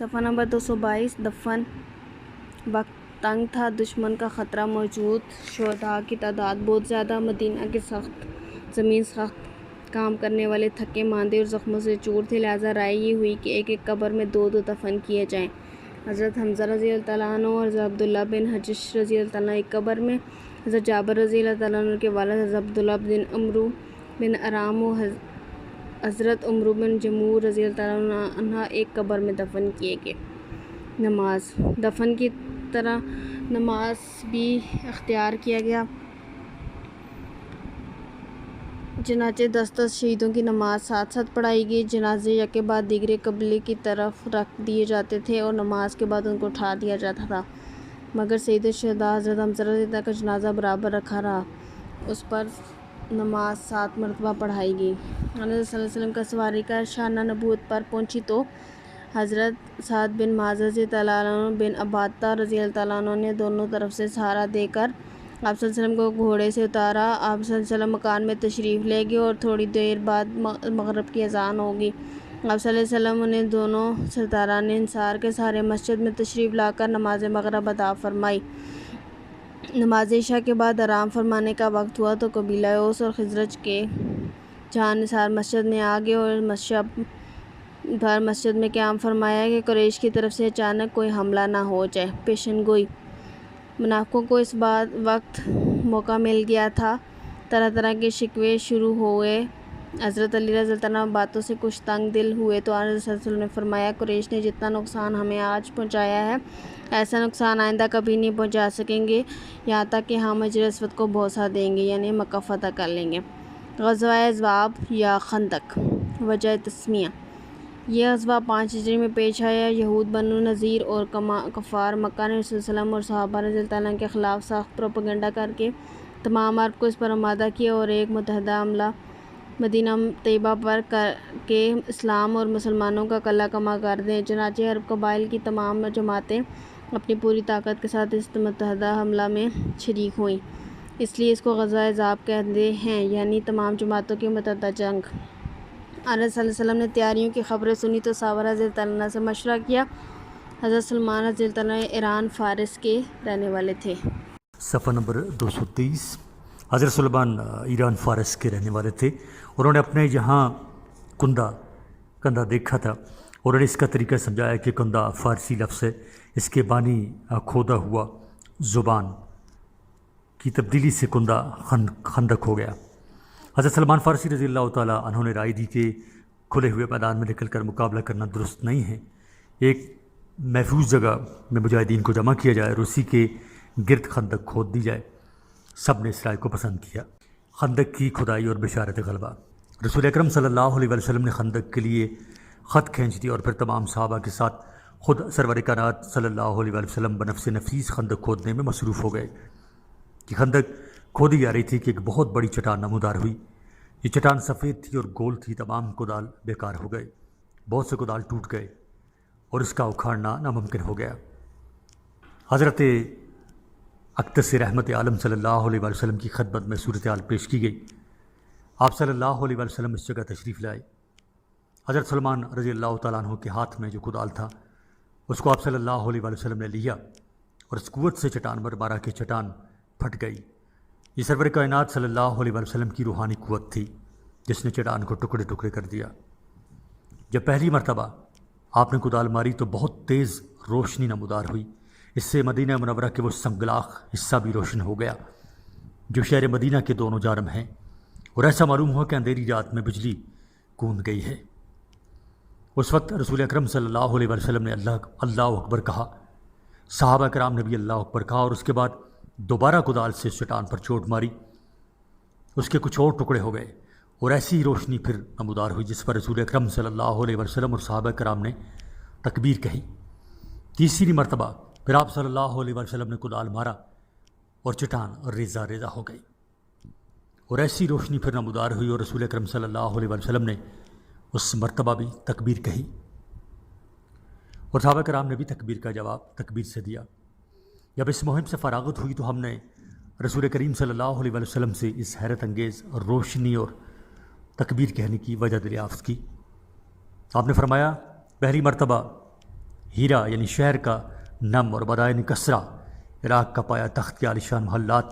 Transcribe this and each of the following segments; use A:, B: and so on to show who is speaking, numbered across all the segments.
A: صفحہ نمبر 222 دفن وقت تنگ تھا، دشمن کا خطرہ موجود، شہداء کی تعداد بہت زیادہ، مدینہ کی زمین سخت، کام کرنے والے تھکے ماندے اور زخموں سے چور تھے، لہٰذا رائے یہ ہوئی کہ ایک ایک قبر میں دو دفن کیے جائیں۔ حضرت حمزہ رضی اللہ تعالیٰ عنہ اور حضرت عبداللہ بن حجش رضی اللہ تعالیٰ عنہ ایک قبر میں، حضرت جابر رضی اللہ تعالیٰ عنہ کے والد حضرت عبداللہ بن عمرو بن آرام و حضرت عمرو بن جموح رضی اللہ تعالیٰ عنہ ایک قبر میں دفن کیے گئے۔ نماز دفن کی طرح نماز بھی اختیار کیا گیا، چنانچہ 10 شہیدوں کی نماز ساتھ ساتھ پڑھائی گئی۔ جنازے یکے بعد دیگرے قبلے کی طرف رکھ دیے جاتے تھے اور نماز کے بعد ان کو اٹھا دیا جاتا تھا، مگر سید الشہداء حضرت حمزہ رضی اللہ عنہ کا جنازہ برابر رکھا رہا، اس پر نماز 7 مرتبہ پڑھائی گئی۔ حضرت صلی اللہ علیہ وسلم کا سواری کا شانہ نبوت پر پہنچی تو حضرت سعد بن معاذ رضی اللہ عنہ بن عبادہ رضی اللہ تعالیٰ عنہ نے دونوں طرف سے سہارا دے کر آپ صلی اللہ علیہ وسلم کو گھوڑے سے اتارا۔ آپ صلی اللہ علیہ وسلم مکان میں تشریف لے گئے اور تھوڑی دیر بعد مغرب کی اذان ہوگی۔ آپ صلی اللہ علیہ وسلم نے دونوں سرداران انصار کے سہارے مسجد میں تشریف لا کر نماز مغرب ادا فرمائی۔ نماز عشاء کے بعد آرام فرمانے کا وقت ہوا تو قبیلہ اوس اور خزرج کے جان نثار مسجد میں آ گئے اور شب بھر مسجد میں قیام فرمایا کہ قریش کی طرف سے اچانک کوئی حملہ نہ ہو جائے۔ پیشن گوئی منافقوں کو اس وقت موقع مل گیا تھا، طرح طرح کے شکوے شروع ہوئے۔ حضرت علی رضی اللہ عنہ باتوں سے کچھ تنگ دل ہوئے تو حضرت صلی اللہ علیہ وسلم نے فرمایا، قریش نے جتنا نقصان ہمیں آج پہنچایا ہے، ایسا نقصان آئندہ کبھی نہیں پہنچا سکیں گے، یہاں تک کہ ہم حجر اسود کو بوسہ دیں گے، یعنی مکہ فتح کر لیں گے۔ غزوہ احزاب یا خندق۔ وجہ تسمیہ: یہ غزوہ 5 ہجری میں پیش آیا۔ یہود بنو نذیر اور کفار مکہ نے رسول صلی اللہ علیہ وسلم اور صحابہ رضی اللہ عنہ کے خلاف سخت پروپیگنڈا کر کے تمام عرب کو اس پر آمادہ کیا اور ایک متحدہ حملہ مدینہ طیبہ پر کر کے اسلام اور مسلمانوں کا کلہ کما کر دیں۔ چنانچہ عرب قبائل کی تمام جماعتیں اپنی پوری طاقت کے ساتھ اس متحدہ حملہ میں شریک ہوئیں، اس لیے اس کو غزوہ احزاب کہتے ہیں، یعنی تمام جماعتوں کی متحدہ جنگ۔ حضرت صلی اللہ علیہ وسلم نے تیاریوں کی خبریں سنی تو صحابہ رضی اللہ عنہ سے مشورہ کیا۔ حضرت سلمان رضی اللہ عنہ ایران فارس کے رہنے والے تھے۔
B: صفحہ نمبر 223 حضرت سلمان ایران فارس کے رہنے والے تھے، انہوں نے اپنے یہاں کندہ دیکھا تھا اور انہوں نے اس کا طریقہ سمجھایا کہ کندہ فارسی لفظ ہے، اس کے بانی کھودا ہوا زبان کی تبدیلی سے کندہ خندق ہو گیا۔ حضرت سلمان فارسی رضی اللہ تعالیٰ عنہ نے رائے دی کہ کھلے ہوئے میدان میں نکل کر مقابلہ کرنا درست نہیں ہے، ایک محفوظ جگہ میں مجاہدین کو جمع کیا جائے اور اسی کے گرد خندق کھود دی جائے۔ سب نے اس رائے کو پسند کیا۔ خندق کی کھدائی اور بشارت غلبہ۔ رسول اکرم صلی اللہ علیہ وسلم نے خندق کے لیے خط کھینچ دی اور پھر تمام صحابہ کے ساتھ خود سرور کائنات صلی اللہ علیہ وسلم بنفس نفیس خندق کھودنے میں مصروف ہو گئے۔ یہ خندق کھودی جا رہی تھی کہ ایک بہت بڑی چٹان نمودار ہوئی۔ یہ چٹان سفید تھی اور گول تھی، تمام کدال بیکار ہو گئے، بہت سے کدال ٹوٹ گئے اور اس کا اکھاڑنا ناممکن ہو گیا۔ حضرت اقدس رحمت عالم صلی اللہ علیہ وسلم کی خدمت میں صورتحال پیش کی گئی۔ آپ صلی اللہ علیہ وسلم اس جگہ تشریف لائے۔ حضرت سلمان رضی اللہ تعالیٰ عنہ کے ہاتھ میں جو کدال تھا اس کو آپ صلی اللہ علیہ وسلم نے لیا اور اس قوت سے چٹان پر مارا کہ چٹان پھٹ گئی۔ یہ سرور کائنات صلی اللہ علیہ وسلم کی روحانی قوت تھی جس نے چٹان کو ٹکڑے ٹکڑے کر دیا۔ جب پہلی مرتبہ آپ نے کدال ماری تو بہت تیز روشنی نمودار ہوئی، اس سے مدینہ منورہ کے وہ سنگلاخ حصہ بھی روشن ہو گیا جو شہر مدینہ کے دونوں جانب ہیں، اور ایسا معلوم ہوا کہ اندھیری رات میں بجلی گونج گئی ہے۔ اس وقت رسول اکرم صلی اللہ علیہ وسلم نے اللہ اکبر کہا، صحابہ کرام نے بھی اللہ اکبر کہا، اور اس کے بعد دوبارہ کدال سے اس چٹان پر چوٹ ماری، اس کے کچھ اور ٹکڑے ہو گئے اور ایسی ہی روشنی پھر نمودار ہوئی جس پر رسول اکرم صلی اللہ علیہ وسلم اور صحابہ کرام نے تکبیر کہی۔ تیسری مرتبہ پھر آپ صلی اللہ علیہ وسلم نے کدال مارا اور چٹان ریزہ ریزہ ہو گئی اور ایسی روشنی پھر نمودار ہوئی اور رسول اکرم صلی اللہ علیہ وسلم نے اس مرتبہ بھی تکبیر کہی اور صحابہ کرام نے بھی تکبیر کا جواب تکبیر سے دیا۔ جب اس مہم سے فراغت ہوئی تو ہم نے رسول کریم صلی اللہ علیہ وسلم سے اس حیرت انگیز روشنی اور تکبیر کہنے کی وجہ دریافت کی۔ آپ نے فرمایا، پہلی مرتبہ ہیرا یعنی شہر کا نم اور بدائن کسرا عراق کا پایا تخت کے عالیشان محلات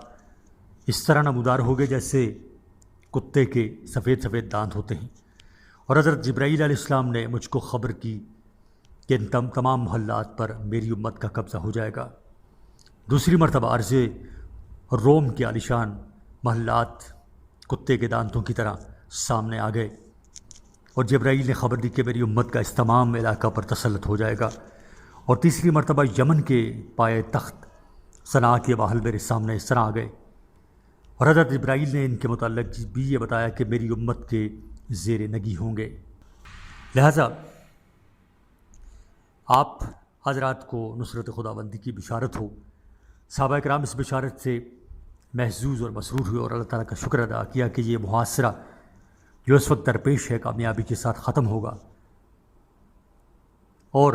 B: اس طرح نمودار ہو گئے جیسے کتے کے سفید سفید دانت ہوتے ہیں۔ اور حضرت جبرائیل علیہ السلام نے مجھ کو خبر کی کہ ان تمام محلات پر میری امت کا قبضہ ہو جائے گا۔ دوسری مرتبہ عرض روم کے عالیشان محلات کتے کے دانتوں کی طرح سامنے آ گئے، اور جبرائیل نے خبر دی کہ میری امت کا اس تمام علاقہ پر تسلط ہو جائے گا۔ اور تیسری مرتبہ یمن کے پائے تخت صنعاء کے باہل میرے سامنے اس طرح آ گئے، اور حضرت جبرائیل نے ان کے متعلق بھی یہ بتایا کہ میری امت کے زیر نگی ہوں گے۔ لہٰذا آپ حضرات کو نصرت خداوندی کی بشارت ہو۔ صحابہ کرام اس بشارت سے محظوظ اور مسرور ہوئے اور اللہ تعالیٰ کا شکر ادا کیا کہ یہ محاصرہ جو اس وقت درپیش ہے کامیابی کے ساتھ ختم ہوگا اور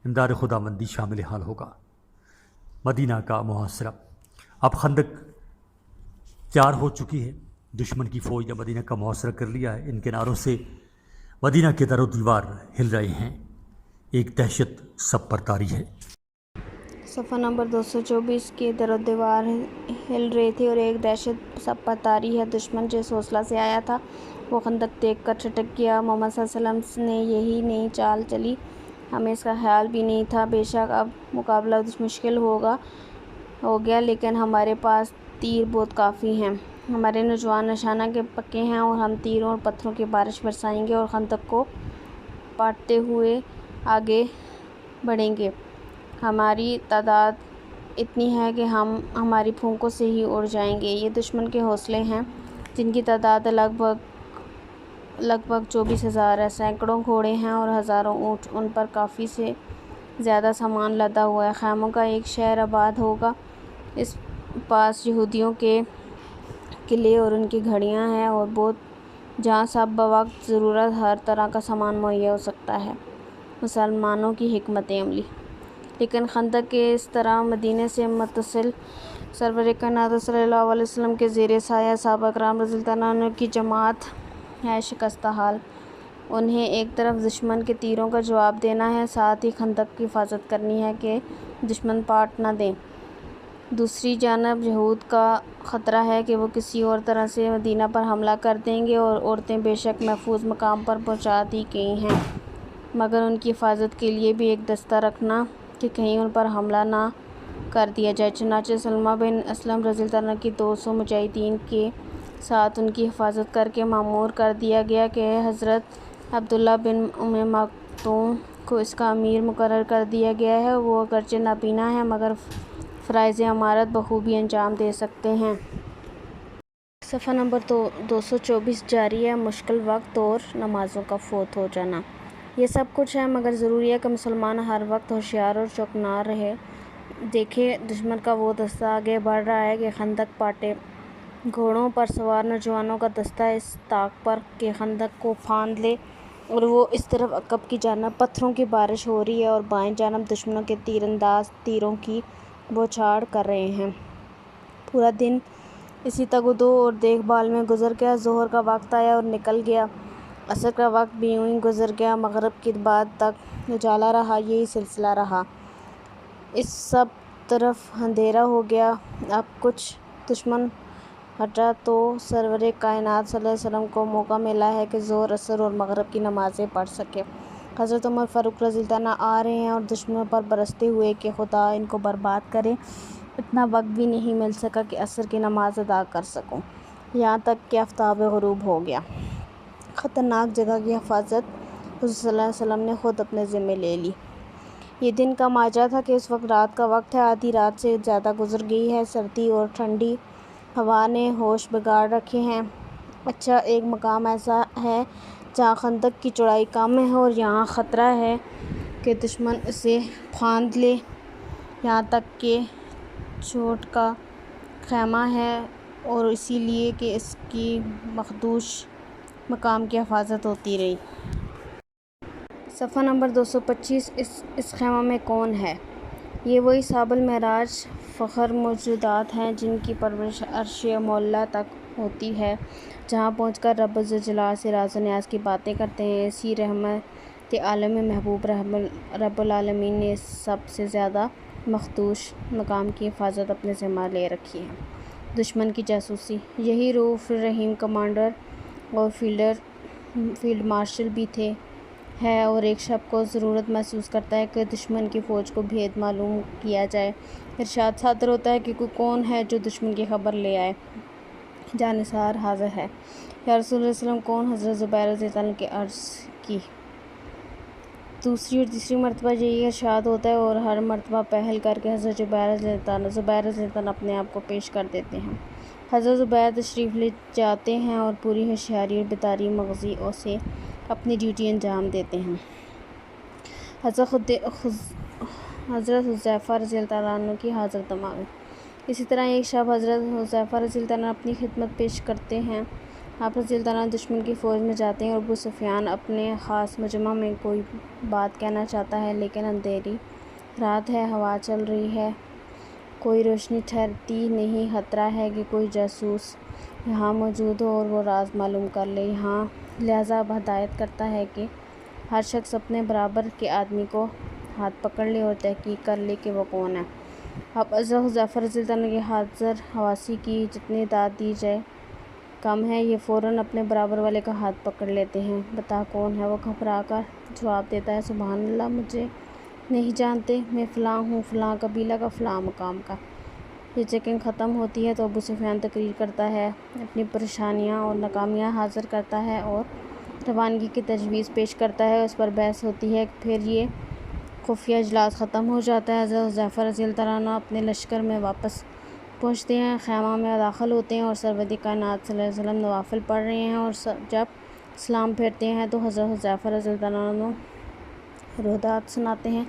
B: امداد خداوندی شامل حال ہوگا۔ مدینہ کا محاصرہ، اب خندق تیار ہو چکی ہے، دشمن کی فوج نے مدینہ کا محاصرہ کر لیا ہے۔ ان کناروں سے مدینہ کے در و دیوار ہل رہے ہیں، ایک دہشت سب پر طاری ہے۔
A: صفحہ نمبر 224 کے در و دیوار ہل رہے تھے اور ایک دہشت سب پر طاری ہے۔ دشمن جس حوصلہ سے آیا تھا وہ خندق دیکھ کر چھٹک گیا۔ محمد صلی اللہ علیہ وسلم نے یہی نئی چال چلی، ہمیں اس کا خیال بھی نہیں تھا۔ بے شک اب مقابلہ مشکل ہو گیا، لیکن ہمارے پاس تیر بہت کافی ہیں۔ ہمارے نوجوان نشانہ کے پکے ہیں اور ہم تیروں اور پتھروں کی بارش برسائیں گے اور خندق کو پاٹتے ہوئے آگے بڑھیں گے۔ ہماری تعداد اتنی ہے کہ ہم ہماری پھونکوں سے ہی اڑ جائیں گے۔ یہ دشمن کے حوصلے ہیں جن کی تعداد لگ بھگ 24,000 ہے۔ سینکڑوں گھوڑے ہیں اور ہزاروں اونٹ، ان پر کافی سے زیادہ سامان لدا ہوا ہے۔ خیموں کا ایک شہر آباد ہوگا، اس پاس یہودیوں کے قلعے اور ان کی گھڑیاں ہیں اور بہت جہاں سب بوقت ضرورت ہر طرح کا سامان مہیا ہو سکتا ہے۔ مسلمانوں کی حکمت عملی۔ لیکن خندق کے اس طرح مدینے سے متصل سرور کائنات صلی اللہ علیہ وسلم کے زیر سایہ صحابہ کرام رضی اللہ عنہ کی جماعت ہے شکستہ حال۔ انہیں ایک طرف دشمن کے تیروں کا جواب دینا ہے، ساتھ ہی خندق کی حفاظت کرنی ہے کہ دشمن پاٹ نہ دیں۔ دوسری جانب یہود کا خطرہ ہے کہ وہ کسی اور طرح سے مدینہ پر حملہ کر دیں گے، اور عورتیں بے شک محفوظ مقام پر پہنچا دی گئی ہیں، مگر ان کی حفاظت کے لیے بھی ایک دستہ رکھنا کہ کہیں ان پر حملہ نہ کر دیا جائے۔ چنانچہ سلمہ بن اسلم رضی اللہ عنہ کی 200 مجاہدین کے ساتھ ان کی حفاظت کر کے مامور کر دیا گیا کہ حضرت عبداللہ بن ام مکتوم کو اس کا امیر مقرر کر دیا گیا ہے۔ وہ اگرچہ نابینا ہیں مگر فرائض امارت بخوبی انجام دے سکتے ہیں۔ صفحہ نمبر 224 جاری ہے۔ مشکل وقت اور نمازوں کا فوت ہو جانا، یہ سب کچھ ہے، مگر ضروری ہے کہ مسلمان ہر وقت ہوشیار اور چوکنار رہے۔ دیکھے دشمن کا وہ دستہ آگے بڑھ رہا ہے کہ خندق پاٹے، گھوڑوں پر سوار نوجوانوں کا دستہ اس طاق پر کہ خندق کو پھاند لے، اور وہ اس طرف عقب کی جانب پتھروں کی بارش ہو رہی ہے اور بائیں جانب دشمنوں کے تیر انداز تیروں کی بوچھاڑ کر رہے ہیں۔ پورا دن اسی تگ و دو اور دیکھ بھال میں گزر گیا۔ ظہر کا وقت آیا اور نکل گیا، عصر کا وقت بھی یوں ہی گزر گیا، مغرب کے بعد تک اجالا رہا، یہی سلسلہ رہا۔ اس سب طرف اندھیرا ہو گیا۔ اب کچھ دشمن ہٹا تو سرور کائنات صلی اللہ علیہ وسلم کو موقع ملا ہے کہ ظہر، عصر اور مغرب کی نمازیں پڑھ سکے۔ حضرت عمر فاروق رضی اللہ عنہ آ رہے ہیں اور دشمنوں پر برستے ہوئے کہ خدا ان کو برباد کرے۔ اتنا وقت بھی نہیں مل سکا کہ عصر کی نماز ادا کر سکوں، یہاں تک کہ آفتاب غروب ہو گیا۔ خطرناک جگہ کی حفاظت حضور صلی اللہ علیہ وسلم نے خود اپنے ذمے لے لی۔ یہ دن کا ماجرا تھا کہ اس وقت رات کا وقت ہے، آدھی رات سے زیادہ گزر گئی ہے، سردی اور ٹھنڈی ہوا نے ہوش بگاڑ رکھے ہیں۔ اچھا، ایک مقام ایسا ہے جہاں خندق کی چوڑائی کم ہے اور یہاں خطرہ ہے کہ دشمن اسے پھاند لے، یہاں تک کہ چوٹ کا خیمہ ہے، اور اسی لیے کہ اس کی مخدوش مقام کی حفاظت ہوتی رہی۔ صفحہ نمبر 225 اس خیمہ میں کون ہے؟ یہ وہی اصحاب المعراج فخر موجودات ہیں جن کی پرورش عرش مولا تک ہوتی ہے، جہاں پہنچ کر رب ذوالجلال سے راز و نیاز کی باتیں کرتے ہیں۔ اسی کہ عالم محبوب رب العالمین نے سب سے زیادہ مخدوش مقام کی حفاظت اپنے ذمہ لے رکھی ہے۔ دشمن کی جاسوسی، یہی رؤوف الرحیم کمانڈر اور فیلڈ مارشل بھی ہے اور ایک شب کو ضرورت محسوس کرتا ہے کہ دشمن کی فوج کو بھید معلوم کیا جائے۔ ارشاد صادر ہوتا ہے کہ کوئی کون ہے جو دشمن کی خبر لے آئے، جانثار حاضر ہے۔ یا رسول اللہ صلی اللہ علیہ وسلم کون؟ حضرت زبیر رضی اللہ عنہ کے عرض کی۔ دوسری اور تیسری مرتبہ یہی ارشاد ہوتا ہے اور ہر مرتبہ پہل کر کے حضرت زبیر رضی اللہ عنہ اپنے آپ کو پیش کر دیتے ہیں۔ حضرت زبیر تشریف لے جاتے ہیں اور پوری ہوشیاری اور بیداری مغزی سے اپنی ڈیوٹی انجام دیتے ہیں۔ حضرت حذیفہ رضی اللہ عنہ کی حاضر دماغی، اسی طرح ایک شب حضرت حذیفہ رضی اللہ عنہ اپنی خدمت پیش کرتے ہیں۔ آپ رضی اللہ عنہ دشمن کی فوج میں جاتے ہیں اور ابو سفیان اپنے خاص مجمع میں کوئی بات کہنا چاہتا ہے، لیکن اندھیری رات ہے، ہوا چل رہی ہے، کوئی روشنی ٹھہرتی نہیں، خطرہ ہے کہ کوئی جاسوس یہاں موجود ہو اور وہ راز معلوم کر لے۔ لہٰذا اب ہدایت کرتا ہے کہ ہر شخص اپنے برابر کے آدمی کو ہاتھ پکڑ لے اور تحقیق کر لے کہ وہ کون ہے۔ اب حضرت حذیفہ رضی اللہ عنہ کے حاضر حواسی کی جتنی داد دی جائے کم ہے، یہ فوراً اپنے برابر والے کا ہاتھ پکڑ لیتے ہیں۔ بتا کون ہے؟ وہ گھبرا کر جواب دیتا ہے، سبحان اللہ، مجھے نہیں جانتے، میں فلاں ہوں، فلاں قبیلہ کا، فلاں مقام کا۔ یہ چیکنگ ختم ہوتی ہے تو ابو سفیان تقریر کرتا ہے، اپنی پریشانیاں اور ناکامیاں حاضر کرتا ہے اور روانگی کی تجویز پیش کرتا ہے، اس پر بحث ہوتی ہے، پھر یہ خفیہ اجلاس ختم ہو جاتا ہے۔ حضرت حذیفہ رضی اللہ عنہ اپنے لشکر میں واپس پہنچتے ہیں، خیمہ میں داخل ہوتے ہیں اور سرور کائنات صلی اللہ علیہ وسلم نوافل پڑھ رہے ہیں، اور جب سلام پھیرتے ہیں تو حضرت حذیفہ رضی اللہ عنہ رودات سناتے ہیں۔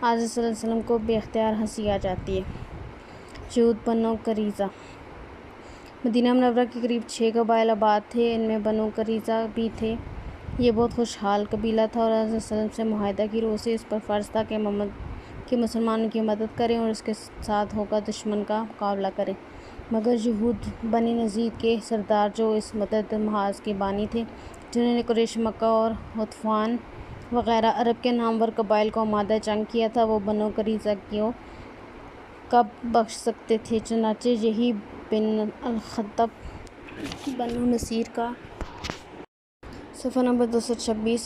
A: حضرت صلی اللہ علیہ وسلم کو بے اختیار ہنسی آ جاتی ہے۔ یہود بنو قریظہ، مدینہ منورہ کے قریب 6 قبائل آباد تھے، ان میں بنو قریظہ بھی تھے۔ یہ بہت خوشحال قبیلہ تھا اور حضرت صلی اللہ علیہ وسلم سے معاہدہ کی روح سے اس پر فرض تھا کہ مسلمانوں کی مدد کریں اور اس کے ساتھ ہو کر دشمن کا مقابلہ کریں، مگر یہود بنی نضیر کے سردار جو اس متعدد محاذ کے بانی تھے، جنہوں نے قریش مکہ اور غطفان وغیرہ عرب کے نامور قبائل کو آمادہ جنگ کیا تھا، وہ بنو قریظہ کو کب بخش سکتے تھے؟ چنانچہ یہی بن الخطب بنو نصیر کا صفحہ نمبر 226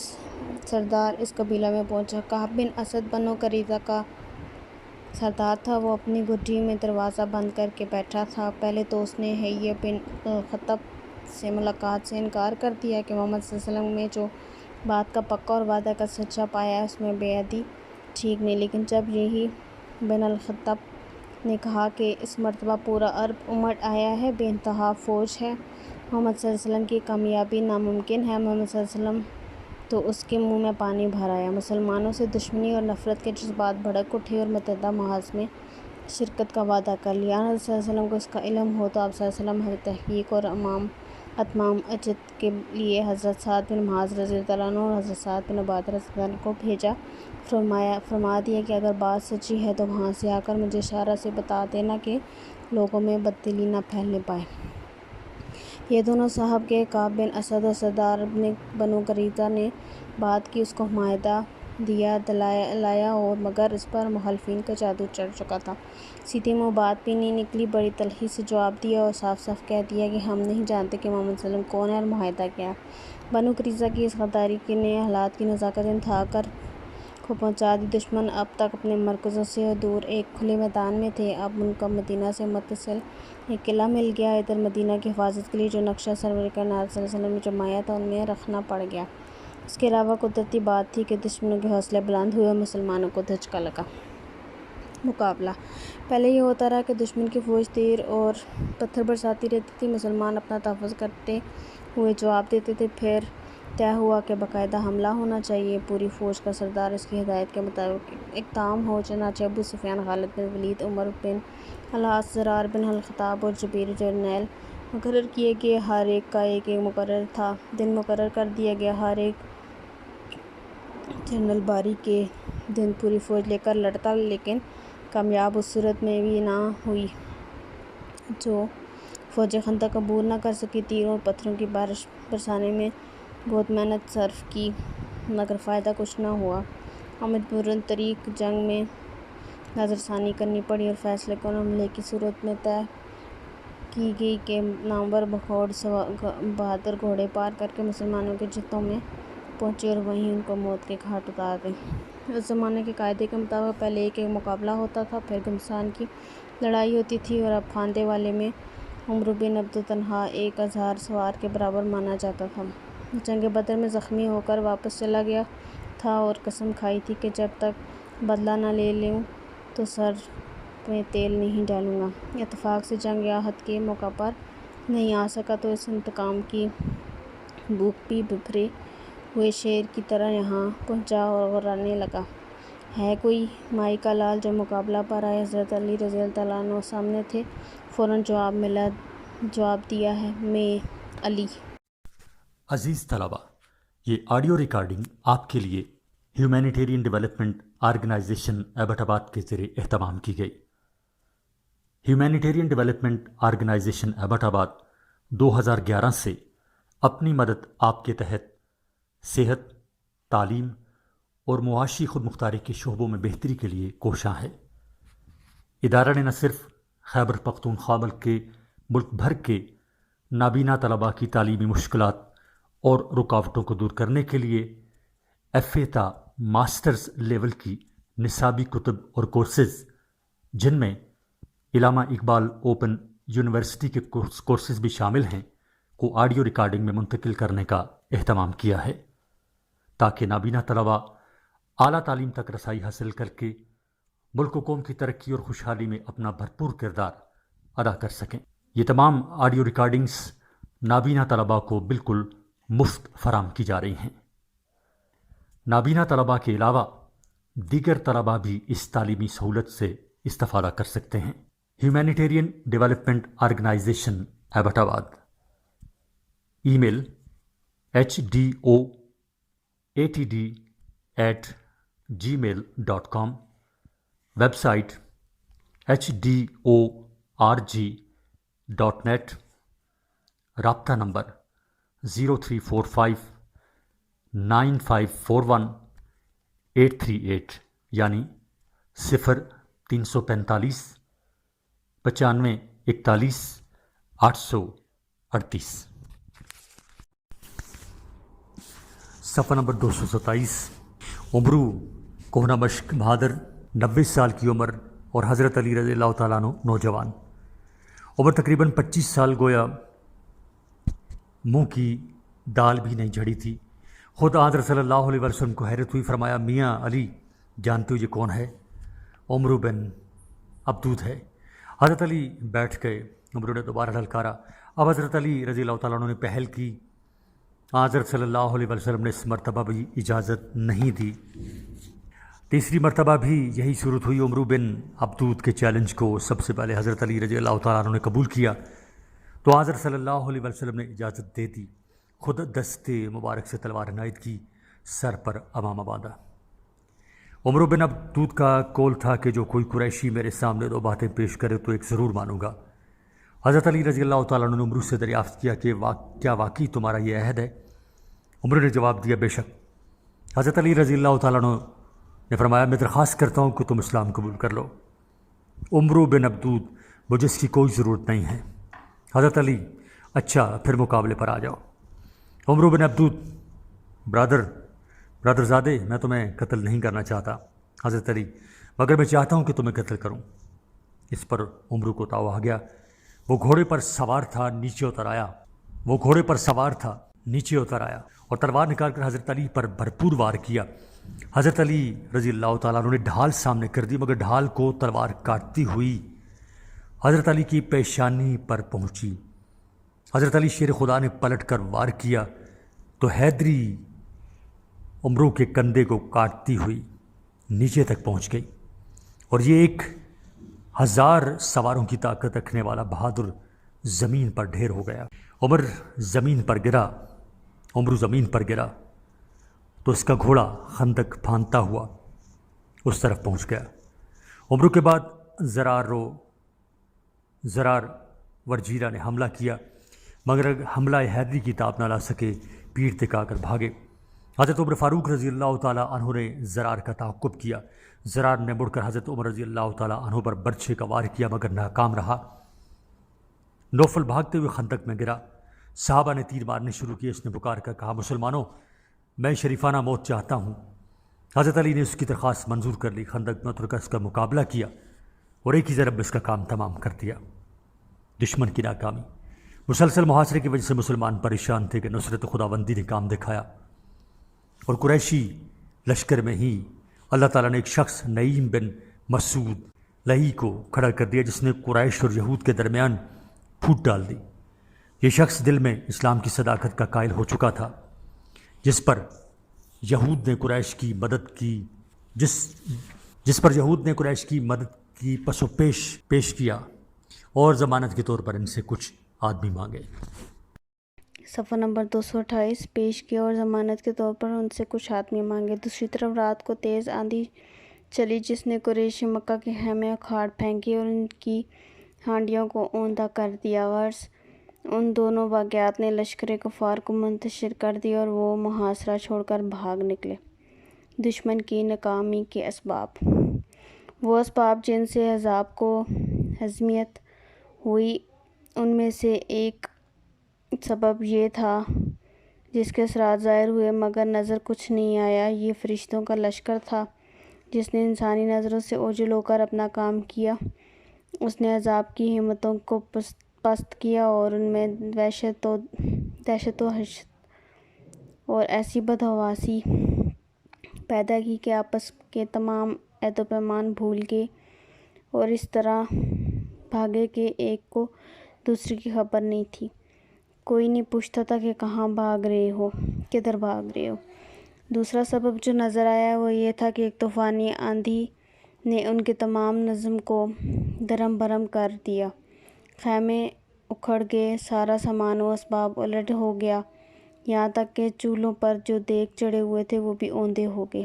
A: سردار اس قبیلہ میں پہنچا۔ کعب بن اسد بنو قریظہ کا سردار تھا، وہ اپنی گڈھی میں دروازہ بند کر کے بیٹھا تھا۔ پہلے تو اس نے حیہ بن الخطب سے ملاقات سے انکار کر دیا کہ محمد صلی اللہ علیہ وسلم میں جو بات کا پکا اور وعدہ کا سچا پایا ہے اس میں بے عدلی ٹھیک نہیں، لیکن جب یہی بن الخطب نے کہا کہ اس مرتبہ پورا عرب امٹ آیا ہے، بے انتہا فوج ہے، محمد صلی اللہ علیہ وسلم کی کامیابی ناممکن ہے، محمد صلی اللہ علیہ وسلم تو اس کے منہ میں پانی بھر آیا۔ مسلمانوں سے دشمنی اور نفرت کے جذبات بھڑک اٹھے اور متحدہ محاذ میں شرکت کا وعدہ کر لیا۔ حضرت صلی اللہ علیہ وسلم کو اس کا علم ہو تو آپ صلی اللہ علیہ وسلم تحقیق اور اتمام اجد کے لیے حضرت سعد بن معاذ رضی اللہ عنہ اور حضرت سعد بن عبادہ رضی اللہ عنہ کو بھیجا، فرما دیا کہ اگر بات سچی ہے تو وہاں سے آ کر مجھے اشارہ سے بتا دینا کہ لوگوں میں بددلی نہ پھیلنے پائے۔ یہ دونوں صاحب کے کعب بن اسد اور سردار بنو قریظہ نے بات کی، اس کو معاہدہ دیا، لایا اور مگر اس پر مخالفین کا جادو چڑھ چکا تھا۔ سیدھے منہ بات بھی نہیں نکلی، بڑی تلخی سے جواب دیا اور صاف صاف کہہ دیا کہ ہم نہیں جانتے کہ محمد صلی اللہ علیہ وسلم کون ہے اور معاہدہ کیا ہے۔ بنو قریظہ کی اس غداری نے حالات کی نزاکت انتہا کو پہنچا دی۔ دشمن اب تک اپنے مرکزوں سے دور ایک کھلے میدان میں تھے، اب ان کو مدینہ سے متصل ایک قلعہ مل گیا۔ ادھر مدینہ کی حفاظت کے لیے جو نقشہ سرور کائنات صلی اللہ علیہ وسلم نے جمایا تھا ان میں رکھنا پڑ گیا۔ اس کے علاوہ قدرتی بات تھی کہ دشمنوں کے حوصلے بلند ہوئے اور مسلمانوں کو دھچکا لگا۔ مقابلہ پہلے یہ ہوتا رہا کہ دشمن کی فوج تیر اور پتھر برساتی رہتی تھی، مسلمان اپنا تحفظ کرتے ہوئے جواب دیتے تھے، پھر طے ہوا کہ باقاعدہ حملہ ہونا چاہیے، پوری فوج کا سردار اس کی ہدایت کے مطابق اقدام ہو۔ چنانچہ ابو سفیان، خالد بن ولید، عمر بن العاص، زرار بن الخطاب اور جبیر جرنیل مقرر کیے گئے، ہر ایک کا ایک مقرر تھا، دن مقرر کر دیا گیا، ہر ایک جنرل باری کے دن پوری فوج لے کر لڑتا، لیکن کامیاب اس صورت میں بھی نہ ہوئی جو فوج خندق عبور نہ کر سکی۔ تیروں اور پتھروں کی بارش برسانے میں بہت محنت صرف کی مگر فائدہ کچھ نہ ہوا۔ ہمیں پرن طریق جنگ میں نظر ثانی کرنی پڑی اور فیصلے کن حملے کی صورت میں طے کی گئی کہ نامور بہادر گھوڑے پار کر کے مسلمانوں کے جتوں میں پہنچے اور وہیں ان کو موت کے گھاٹ اتار دیں۔ اس زمانے کے قاعدے کے مطابق پہلے ایک مقابلہ ہوتا تھا، پھر گھمسان کی لڑائی ہوتی تھی، اور اب پھاندے والے میں عمرو بن عبدود تنہا 1000 سوار کے برابر مانا جاتا تھا۔ جنگ بدر میں زخمی ہو کر واپس چلا گیا تھا اور قسم کھائی تھی کہ جب تک بدلہ نہ لے لوں تو سر میں تیل نہیں ڈالوں گا۔ اتفاق سے جنگ عہد کے موقع پر نہیں آ سکا تو اس انتقام کی بھوک بھی بھرے ہوئے شیر کی طرح یہاں پہنچا اور غرانے لگا۔ ہے کوئی مائی کا لال جو مقابلہ پر آئے؟ حضرت علی رضی اللہ عنہ سامنے تھے۔ فوراً جواب دیا ہے، میں علی۔
B: عزیز طلبہ، یہ آڈیو ریکارڈنگ آپ کے لیے ہیومینیٹیرین ڈیولپمنٹ آرگنائزیشن ایبٹ آباد کے ذریعے اہتمام کی گئی۔ ہیومینیٹیرین ڈیولپمنٹ آرگنائزیشن ایبٹ آباد 2011 سے اپنی مدد آپ کے تحت صحت، تعلیم اور معاشی خود مختاری کے شعبوں میں بہتری کے لیے کوشاں ہے۔ ادارہ نے نہ صرف خیبر پختونخوا بلکہ ملک بھر کے نابینا طلباء کی تعلیمی مشکلات اور رکاوٹوں کو دور کرنے کے لیے FA تا ماسٹرز لیول کی نصابی کتب اور کورسز، جن میں علامہ اقبال اوپن یونیورسٹی کے کورسز بھی شامل ہیں، کو آڈیو ریکارڈنگ میں منتقل کرنے کا اہتمام کیا ہے، تاکہ نابینا طلباء اعلیٰ تعلیم تک رسائی حاصل کر کے ملک و قوم کی ترقی اور خوشحالی میں اپنا بھرپور کردار ادا کر سکیں۔ یہ تمام آڈیو ریکارڈنگز نابینا طلباء کو بالکل مفت فراہم کی جا رہی ہیں۔ نابینا طلباء کے علاوہ دیگر طلباء بھی اس تعلیمی سہولت سے استفادہ کر سکتے ہیں۔ ہیومینیٹیرین ڈیولپمنٹ آرگنائزیشن ایبٹ آباد، ای میل HDOATD@gmail.com، ویب سائٹ HDORG.net، رابطہ نمبر 03459541-838 یعنی 0345 95 41 838۔ صفحہ نمبر 227۔ عمرو کوہنہ مشق بہادر، 90 سال کی عمر اور حضرت علی رضی اللہ تعالیٰ عنہ نوجوان، عمر تقریباً 25 سال، گویا منہ کی دال بھی نہیں جھڑی تھی۔ خود حضرت صلی اللہ علیہ وسلم کو حیرت ہوئی، فرمایا، میاں علی جانتے ہو یہ کون ہے؟ عمرو بن عبدود ہے۔ حضرت علی بیٹھ گئے، عمرو نے دوبارہ للکارا۔ اب حضرت علی رضی اللہ تعالیٰ عنہ نے پہل کی۔ حضرت صلی اللہ علیہ وسلم نے اس مرتبہ بھی اجازت نہیں دی۔ تیسری مرتبہ بھی یہی صورت ہوئی۔ عمرو بن عبدود کے چیلنج کو سب سے پہلے حضرت علی رضی اللہ تعالیٰ عنہ نے قبول کیا تو حضرت صلی اللہ علیہ وسلم نے اجازت دے دی۔ خود دستے مبارک سے تلوار عنایت کی، سر پر امامہ باندھا۔ عمرو بن عبدود کا قول تھا کہ جو کوئی قریشی میرے سامنے دو باتیں پیش کرے تو ایک ضرور مانوں گا۔ حضرت علی رضی اللہ تعالیٰ عنہ نے عمرو سے دریافت کیا کہ کیا واقعی تمہارا یہ عہد ہے؟ عمرو نے جواب دیا، بے شک۔ حضرت علی رضی اللہ تعالیٰ عنہ نے فرمایا، میں درخواست کرتا ہوں کہ تم اسلام قبول کر لو۔ عمرو بن عبدود، مجھے اس کی کوئی ضرورت نہیں ہے۔ حضرت علی، اچھا پھر مقابلے پر آ جاؤ۔ عمرو بن عبدود، برادر زادے، میں تمہیں قتل نہیں کرنا چاہتا۔ حضرت علی، مگر میں چاہتا ہوں کہ تمہیں قتل کروں۔ اس پر عمرو کو تاؤ آ گیا۔ وہ گھوڑے پر سوار تھا، نیچے اتر آیا اور تلوار نکال کر حضرت علی پر بھرپور وار کیا۔ حضرت علی رضی اللہ تعالیٰ عنہ نے ڈھال سامنے کر دی، مگر ڈھال کو تلوار کاٹتی ہوئی حضرت علی کی پیشانی پر پہنچی۔ حضرت علی شیر خدا نے پلٹ کر وار کیا تو حیدری عمرو کے کندھے کو کاٹتی ہوئی نیچے تک پہنچ گئی، اور یہ 1000 سواروں کی طاقت رکھنے والا بہادر زمین پر ڈھیر ہو گیا۔ عمرو زمین پر گرا تو اس کا گھوڑا خندق پھاندتا ہوا اس طرف پہنچ گیا۔ عمرو کے بعد زرار ورجیرہ نے حملہ کیا، مگر حملہ حیدری کی تاب نہ لا سکے، پیٹ دکھا کر بھاگے۔ حضرت عمر فاروق رضی اللہ تعالیٰ عنہ نے زرار کا تعاقب کیا. زرار نے مڑ کر حضرت عمر رضی اللہ تعالیٰ عنہ پر برچھے کا وار کیا مگر ناکام رہا. نوفل بھاگتے ہوئے خندق میں گرا. صحابہ نے تیر مارنے شروع کیے. اس نے پکار کر کہا مسلمانوں میں شریفانہ موت چاہتا ہوں. حضرت علی نے اس کی درخواست منظور کر لی. خندق میں اتر کر اس کا مقابلہ کیا اور ایک ہی ضرب میں اس کا کام تمام کر دیا. دشمن کی ناکامی. مسلسل محاصرے کی وجہ سے مسلمان پریشان تھے کہ نصرت خداوندی نے کام دکھایا اور قریشی لشکر میں ہی اللہ تعالیٰ نے ایک شخص نعیم بن مسعود لہی کو کھڑا کر دیا جس نے قریش اور یہود کے درمیان پھوٹ ڈال دی. یہ شخص دل میں اسلام کی صداقت کا قائل ہو چکا تھا جس پر یہود نے قریش کی مدد کی پس و پیش کیا اور ضمانت کے طور پر ان سے کچھ آدمی مانگے.
A: صفحہ نمبر 228 پیش کیا اور ضمانت کے طور پر ان سے کچھ آدمی مانگے. دوسری طرف رات کو تیز آندھی چلی جس نے قریشی مکہ کے خیمے اکھاڑ پھینکے اور ان کی ہانڈیوں کو اوندا کر دیا. غرض ان دونوں واقعات نے لشکر کفار کو منتشر کر دیا اور وہ محاصرہ چھوڑ کر بھاگ نکلے. دشمن کی ناکامی کے اسباب. وہ اسباب جن سے احزاب کو ہزیمت ہوئی ان میں سے ایک سبب یہ تھا جس کے اثرات ظاہر ہوئے مگر نظر کچھ نہیں آیا. یہ فرشتوں کا لشکر تھا جس نے انسانی نظروں سے اوجھل ہو کر اپنا کام کیا. اس نے احزاب کی ہمتوں کو پست کیا اور ان میں دہشت و حشد اور ایسی بدحواسی پیدا کی کہ آپس کے تمام عہد و پیمان بھول گئے اور اس طرح بھاگے کہ ایک کو دوسرے کی خبر نہیں تھی. کوئی نہیں پوچھتا تھا کہ کہاں بھاگ رہے ہو، کدھر بھاگ رہے ہو. دوسرا سبب جو نظر آیا وہ یہ تھا کہ ایک طوفانی آندھی نے ان کے تمام نظم کو درہم برہم کر دیا. خیمے اکھڑ گئے، سارا سامان و اسباب الٹ ہو گیا، یہاں تک کہ چولہوں پر جو دیگ چڑھے ہوئے تھے وہ بھی اوندے ہو گئے.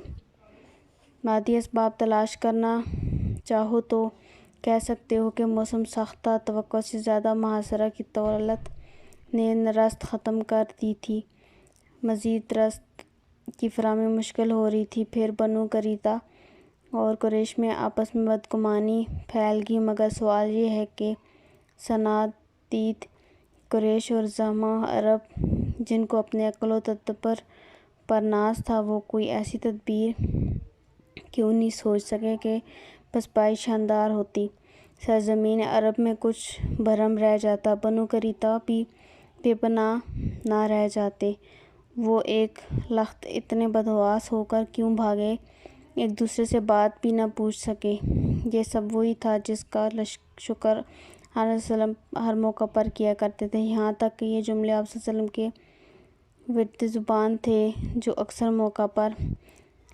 A: مادی اسباب تلاش کرنا چاہو تو کہہ سکتے ہو کہ موسم سخت تھا. توقع سے زیادہ محاصرہ کی طلت نے رست ختم کر دی تھی. مزید رست کی فراہمی مشکل ہو رہی تھی. پھر بنو قریظہ اور قریش میں آپس میں بدگمانی پھیل گئی. مگر سوال یہ ہے کہ صنادید قریش اور زعما عرب جن کو اپنے عقل و تدبر پر ناز تھا وہ کوئی ایسی تدبیر کیوں نہیں سوچ سکے کہ پسپائی شاندار ہوتی، سرزمین عرب میں کچھ بھرم رہ جاتا، بنو قریظہ بھی بے پناہ نہ رہ جاتے. وہ ایک لخت اتنے بدحواس ہو کر کیوں بھاگے، ایک دوسرے سے بات بھی نہ پوچھ سکے. یہ سب وہی تھا جس کا شکر آپ صلی اللہ علیہ وسلم ہر موقع پر کیا کرتے تھے. یہاں تک کہ یہ جملے آپ صلی اللہ علیہ وسلم کے ورد زبان تھے جو اکثر موقع پر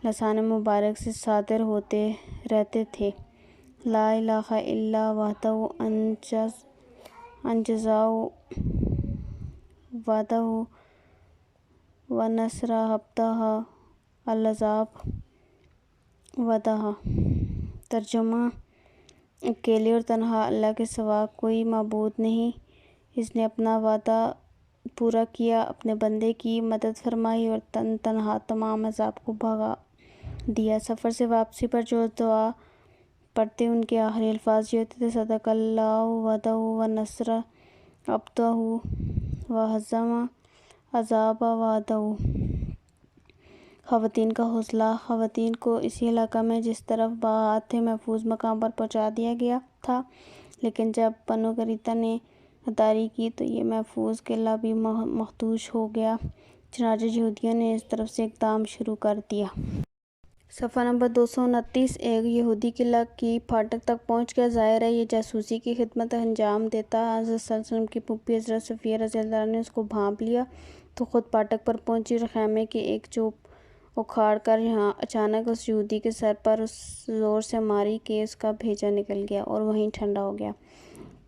A: لسان مبارک سے صادر ہوتے رہتے تھے. لا الہ الا وحدہ انجزا وعدہ ونصر عبدہ العذاب وعدہ. ترجمہ: اکیلے اور تنہا اللہ کے سوا کوئی معبود نہیں. اس نے اپنا وعدہ پورا کیا، اپنے بندے کی مدد فرمائی اور تنہا تمام عذاب کو بھگا دیا. سفر سے واپسی پر جو دعا پڑھتے ان کے آخری الفاظ یہ ہوتے تھے: صدق اللہ وعدہ ونصر عبدہ وہزم احزاب وحدہ. خواتین کا حوصلہ. خواتین کو اسی علاقہ میں جس طرف باغات تھے محفوظ مقام پر پہنچا دیا گیا تھا، لیکن جب بنو قریظہ نے غداری کی تو یہ محفوظ قلعہ بھی مخدوش ہو گیا. چنانچہ یہودیوں نے اس طرف سے اقدام شروع کر دیا. صفحہ نمبر 229 ایک یہودی قلعہ کی پھاٹک تک پہنچ گیا. ظاہر ہے یہ جاسوسی کی خدمت انجام دیتا. حضرت صلی اللہ علیہ وسلم کی پھوپھی حضرت صفیہ رضی اللہ عنہا نے اس کو بھانپ لیا تو خود پھاٹک پر پہنچی اور خیمے کی ایک چوب اکھاڑ کر یہاں اچانک اس یہودی کے سر پر اس زور سے ماری کہ اس کا بھیجا نکل گیا اور وہیں ٹھنڈا ہو گیا.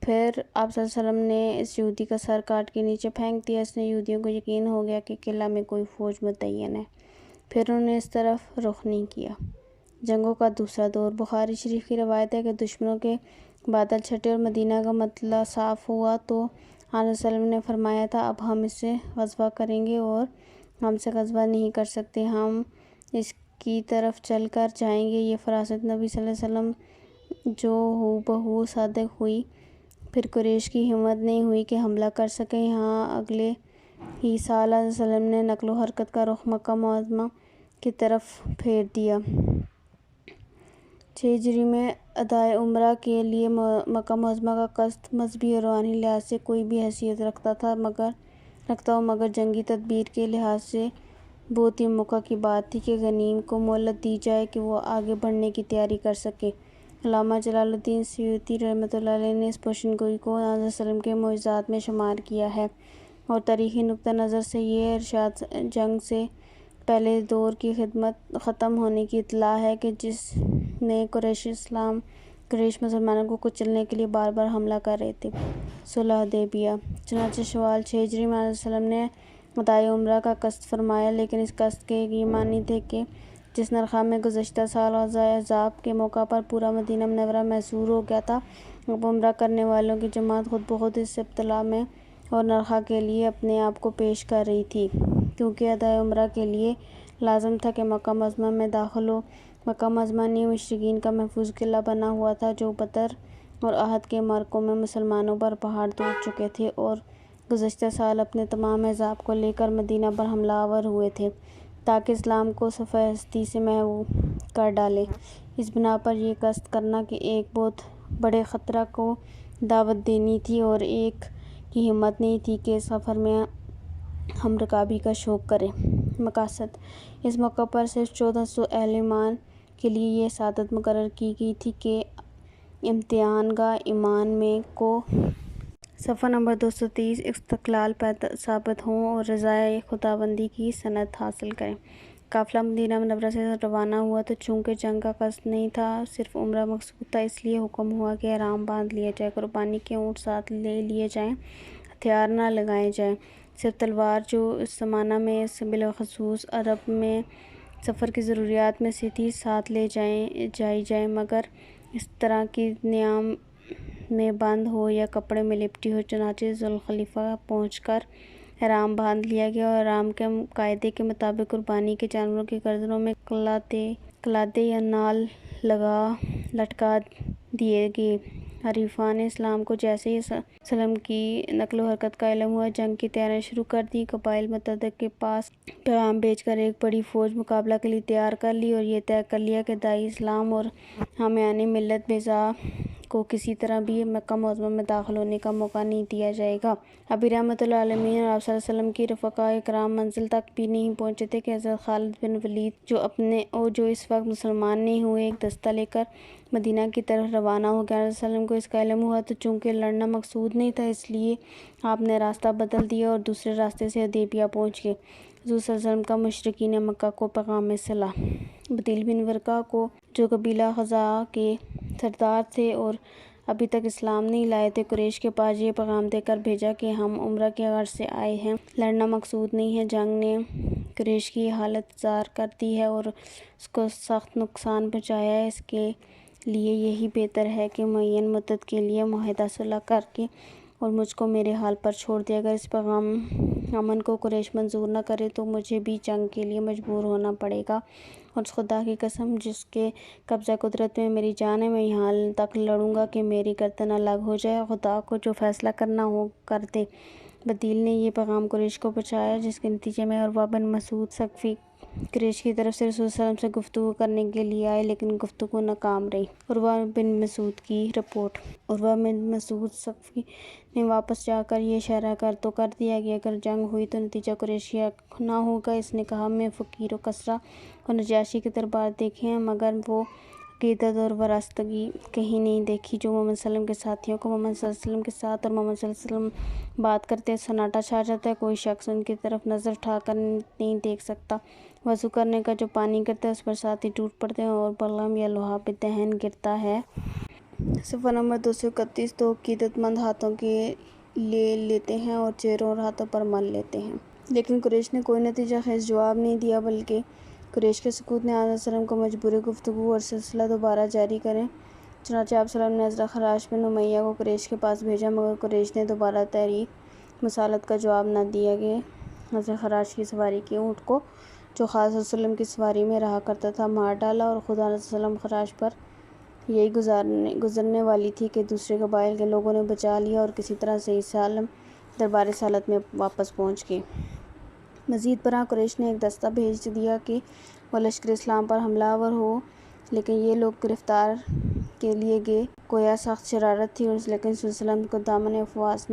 A: پھر آپ صلی اللہ علیہ وسلم نے اس یہودی کا سر کاٹ کے نیچے پھینک دیا. اس نے یہودیوں کو یقین ہو گیا کہ قلعہ میں کوئی فوج متعین ہے. پھر انہوں نے اس طرف رخ نہیں کیا. جنگوں کا دوسرا دور. بخاری شریف کی روایت ہے کہ دشمنوں کے بادل چھٹے اور مدینہ کا مطلع صاف ہوا تو آپ صلی اللہ علیہ وسلم نے فرمایا تھا اب ہم اس سے غزوہ کریں گے اور ہم سے غصبہ نہیں کر سکتے، ہم اس کی طرف چل کر جائیں گے۔ یہ فراست نبی صلی اللہ علیہ وسلم جو ہو بہو صادق ہوئی، پھر قریش کی ہمت نہیں ہوئی کہ حملہ کر سکیں۔ یہاں اگلے ہی سال علیہ وسلم نے نقل و حرکت کا رخ مکہ معظمہ کی طرف پھیر دیا۔ 6 ہجری میں ادائے عمرہ کے لیے مکہ معظمہ کا قصد مذہبی اور روحانی لحاظ سے کوئی بھی حیثیت رکھتا ہو، مگر جنگی تدبیر کے لحاظ سے بہت ہی موقع کی بات تھی کہ غنیم کو مہلت دی جائے کہ وہ آگے بڑھنے کی تیاری کر سکے۔ علامہ جلال الدین سیوطی رحمۃ اللہ علیہ نے اس پیشن گوئی کو آن علیہ وسلم کے معجزات میں شمار کیا ہے، اور تاریخی نقطہ نظر سے یہ ارشاد جنگ سے پہلے دور کی خدمت ختم ہونے کی اطلاع ہے کہ جس میں قریش مسلمانوں کو کچلنے کے لیے بار بار حملہ کر رہے تھے۔ صلح حدیبیہ۔ چنانچہ شوال 6 ہجری میں علیہ وسلم نے ادائے عمرہ کا قصد فرمایا، لیکن اس قصد کے یہ معنی تھے کہ جس نرخہ میں گزشتہ سال غزوہ احزاب کے موقع پر پورا مدینہ منورہ محصور ہو گیا تھا، اب عمرہ کرنے والوں کی جماعت خود بخود اس ابتلا میں اور نرخہ کے لیے اپنے آپ کو پیش کر رہی تھی، کیونکہ ادائے عمرہ کے لیے لازم تھا کہ مکہ معظمہ میں داخل ہو۔ مکہ معظمہ نے مشرکین کا محفوظ قلعہ بنا ہوا تھا جو بدر اور احد کے معرکوں میں مسلمانوں پر پہاڑ توڑ چکے تھے اور گزشتہ سال اپنے تمام احزاب کو لے کر مدینہ پر حملہ آور ہوئے تھے تاکہ اسلام کو صفحہ ہستی سے محو کر ڈالیں۔ اس بنا پر یہ قصد کرنا کہ ایک بہت بڑے خطرہ کو دعوت دینی تھی اور ایک کی ہمت نہیں تھی کہ اس سفر میں ہم رکابی کا شوق کریں۔ مقاصد: اس موقع پر صرف 1400 اہل ایمان کے لیے یہ سعادت مقرر کی گئی تھی کہ امتحان گاہ ایمان میں کو صفحہ نمبر 230 استقلال ثابت ہوں اور رضائے خداوندی کی سند حاصل کریں۔ قافلہ مدینہ منورہ سے روانہ ہوا تو چونکہ جنگ کا قصد نہیں تھا، صرف عمرہ مقصود تھا، اس لیے حکم ہوا کہ احرام باندھ لیا جائے، قربانی کے اونٹ ساتھ لے لیے جائیں، ہتھیار نہ لگائے جائیں، صرف تلوار جو اس زمانہ میں بالخصوص عرب میں سفر کی ضروریات میں سے تھی ساتھ لے جائے، مگر اس طرح کی نیام میں بند ہو یا کپڑے میں لپٹی ہو۔ چنانچہ ذوالخلیفہ پہنچ کر احرام باندھ لیا گیا اور احرام کے قاعدے کے مطابق قربانی کے جانوروں کی گردنوں میں قلادے یا نال لٹکا دیے گئے۔ حریفان اسلام کو جیسے ہی وسلم کی نقل و حرکت کا علم ہوا، جنگ کی تیاریاں شروع کر دیں۔ قبائل متعدد کے پاس پیغام بھیج کر ایک بڑی فوج مقابلہ کے لیے تیار کر لی اور یہ طے کر لیا کہ داعی اسلام اور حامیان ملت بیضاء کو کسی طرح بھی مکہ معظمہ میں داخل ہونے کا موقع نہیں دیا جائے گا۔ ابھی رحمۃ اللہ علیہ اور آپ صلی اللہ علیہ وسلم کی رفقائے کرام منزل تک بھی نہیں پہنچے تھے کہ حضرت خالد بن ولید جو اس وقت مسلمان نہیں ہوئے، ایک دستہ لے کر مدینہ کی طرف روانہ ہو گیا۔ علیہ وسلم کو اس کا علم ہوا تو چونکہ لڑنا مقصود نہیں تھا، اس لیے آپ نے راستہ بدل دیا اور دوسرے راستے سے حدیبیہ پہنچ گئے۔ حضور صلی اللہ علیہ وسلم کا مشرکین مکہ کو پیغام صلح۔ بدیل بن ورقہ کو، جو قبیلہ خزاعہ کے سردار تھے اور ابھی تک اسلام نہیں لائے تھے، قریش کے پاس یہ پیغام دے کر بھیجا کہ ہم عمرہ کی غرض سے آئے ہیں، لڑنا مقصود نہیں ہے۔ جنگ نے قریش کی حالت زار کر دی ہے اور اس کو سخت نقصان پہنچایا ہے، اس کے لیے یہی بہتر ہے کہ معین مدت کے لیے معاہدہ صلح کر کے اور مجھ کو میرے حال پر چھوڑ دے۔ اگر اس پیغام امن کو قریش منظور نہ کرے تو مجھے بھی جنگ کے لیے مجبور ہونا پڑے گا، اور اس خدا کی قسم جس کے قبضہ قدرت میں میری جان ہے، میں یہاں تک لڑوں گا کہ میری گردن الگ ہو جائے، خدا کو جو فیصلہ کرنا ہو کر دے۔ بدیل نے یہ پیغام قریش کو پہنچایا، جس کے نتیجے میں عروہ بن مسعود ثقفی قریش کی طرف سے رسول صلی اللہ علیہ وسلم سے گفتگو کرنے کے لیے آئے، لیکن گفتگو ناکام رہی۔ عروہ بن مسعود کی رپورٹ۔ عروہ بن مسعود ثقفی نے واپس جا کر یہ اشارہ کر دیا کہ اگر جنگ ہوئی تو نتیجہ قریشی نہ ہوگا۔ اس نے کہا، میں فقیر و کسریٰ اور نجاشی کے دربار دیکھے ہیں، مگر وہ عقیدت اور وارستگی کہیں نہیں دیکھی جو محمد صلی اللہ علیہ وسلم کے ساتھیوں کو محمد صلی اللہ علیہ وسلم کے ساتھ، اور محمد صلی اللہ علیہ وسلم بات کرتے سناٹا چھا جاتا ہے، کوئی شخص ان کی طرف نظر اٹھا کر نہیں دیکھ سکتا، وضو کرنے کا جو پانی گرتا ہے اس پر ساتھی ٹوٹ پڑتے ہیں اور بلغم یا لوہا بھی دہن گرتا ہے۔ صفحہ نمبر 231 تو عقیدت مند ہاتھوں کے لے لیتے ہیں اور چہروں اور ہاتھوں پر مل لیتے ہیں، لیکن قریش نے کوئی نتیجہ خیز جواب نہیں دیا، بلکہ قریش کے سکوت نے علیہ وسلم کو مجبور گفتگو اور سلسلہ دوبارہ جاری کریں۔ چنانچہ آپ صلی اللہ علیہ وسلم نے حضرت خراش بن امیہ کو قریش کے پاس بھیجا، مگر قریش نے دوبارہ تحریک مسالت کا جواب نہ دیا کہ حضرت خراش کی سواری کے اونٹ کو جو خدا صلی اللہ علیہ وسلم کی سواری میں رہا کرتا تھا مار ڈالا، اور خدا صلی اللہ علیہ وسلم خراش پر یہی گزرنے والی تھی کہ دوسرے قبائل کے لوگوں نے بچا لیا اور کسی طرح صحیح سالم دربار رسالت میں واپس پہنچ گئے۔ مزید برآں قریش نے ایک دستہ بھیج دیا کہ وہ لشکر اسلام پر حملہ آور ہو، لیکن یہ لوگ گرفتار کے لیے گئے۔ گویا سخت شرارت تھی، لیکن صلی اللہ علیہ وسلم کو دامن افواس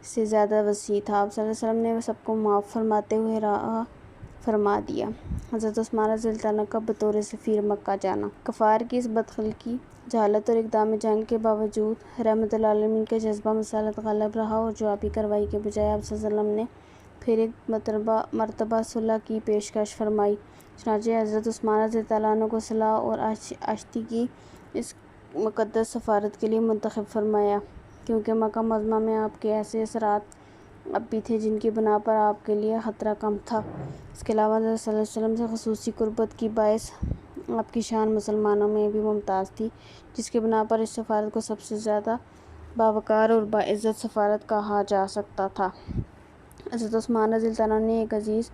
A: سے زیادہ وسیع تھا۔ آپ صلی اللہ علیہ وسلم نے سب کو معاف فرماتے ہوئے رہا فرما دیا۔ حضرت عثمان رضی اللہ عنہ کا بطور سفیر مکہ جانا۔ کفار کی اس بدخلقی، جہالت اور اقدام جنگ کے باوجود رحمت للعالمین کا جذبہ مسالت غالب رہا، اور جوابی کارروائی کے بجائے آپ صلی اللہ علیہ وسلم نے پھر ایک مرتبہ صلح کی پیشکش فرمائی۔ چنانچہ حضرت عثمان رضی اللہ عنہ کو صلح اور آشتی کی اس مقدس سفارت کے لیے منتخب فرمایا، کیونکہ مکہ معظمہ میں آپ کے ایسے اثرات اب بھی تھے جن کی بنا پر آپ کے لیے خطرہ کم تھا۔ اس کے علاوہ حضرت صلی اللہ علیہ وسلم سے خصوصی قربت کی باعث آپ کی شان مسلمانوں میں بھی ممتاز تھی، جس کی بنا پر اس سفارت کو سب سے زیادہ باوقار اور باعزت سفارت کہا جا سکتا تھا۔ حضرت عثمان رضی اللہ عنہ نے ایک عزیز